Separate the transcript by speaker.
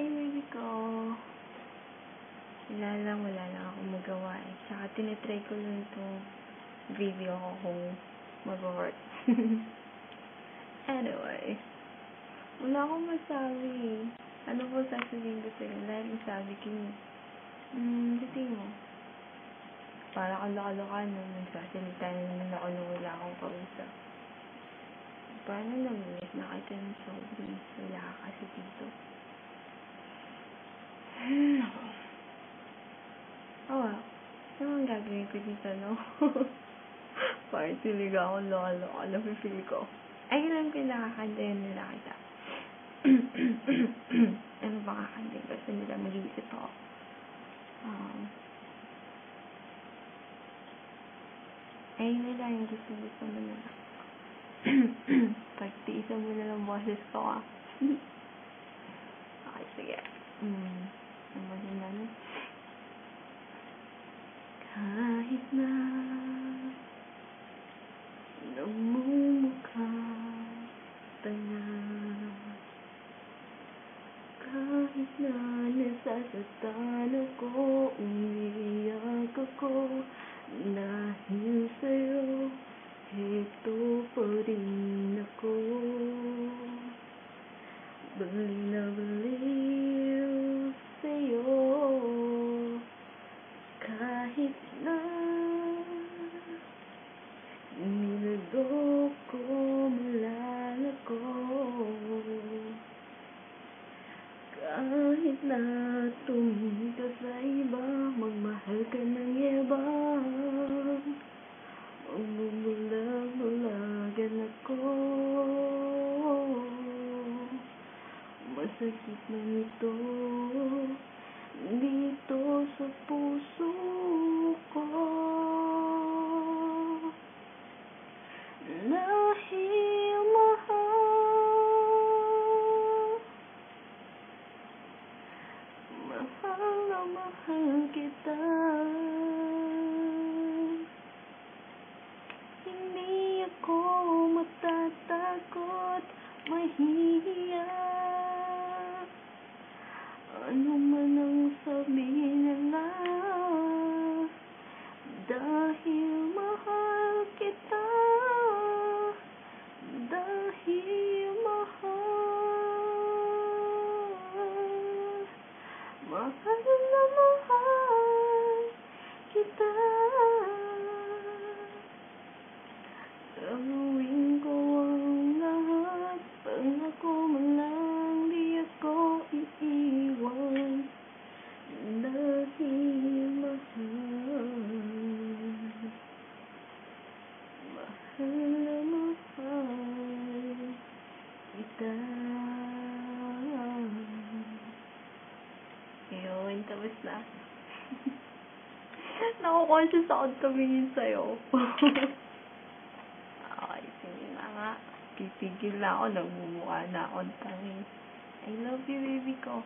Speaker 1: Hi, baby ko. Wala lang akong magawa eh. Tsaka tinitry ko lang itong video ko kung mag-work. Anyway, wala akong masabi. Ano po sasabihin ko sa'yo? Lahat yung sabi ko yun. Kasi mo. Para kang laka-laka nun. Nagsasalita na naman ako nung wala akong kausap. Paano namilis? Nakita ng sobrang wala ka kasi dito. Ano ang gagawin ko dito, no? Parang siliga ako, loko-loko, napipil ko. Ay, alam ko yung nakakantayan nila kita. Ano ba kakantayan ko? Sa nila mag-iisip ako. Ay, nila yung gusto mo na. Pagtiisan mo na lang boses ko, ah. Okay, sige. Ano ba yun na? Kahit na namumukha tanga, kahit na nasasaktan ako, umiiyak ako, dahil sa'yo, ito pa rin ako. Baliw na baliw sa'yo, kahit na niloloko mo lang ako, kahit na tumingin ka sa iba, magmahal ka ng yabang, magbubulag-bulagan ako. Masakit na nito dito sa puso ko, dahil mahal na mahal kita. Hindi ako matatakot, mahihiya. Ano man ang sabihin nila, dahil mahal kita, dahil mahal na mahal kita. Gagawin ko ang lahat, pangako man lang di ako iiwan, dahil mahal na mahal kita. Ayun, tapos na. Naku-conscious ako tumingin sa'yo. Okay, sige na nga. Titigil na ako, nagmumukha na ako tangi. I love you, baby ko.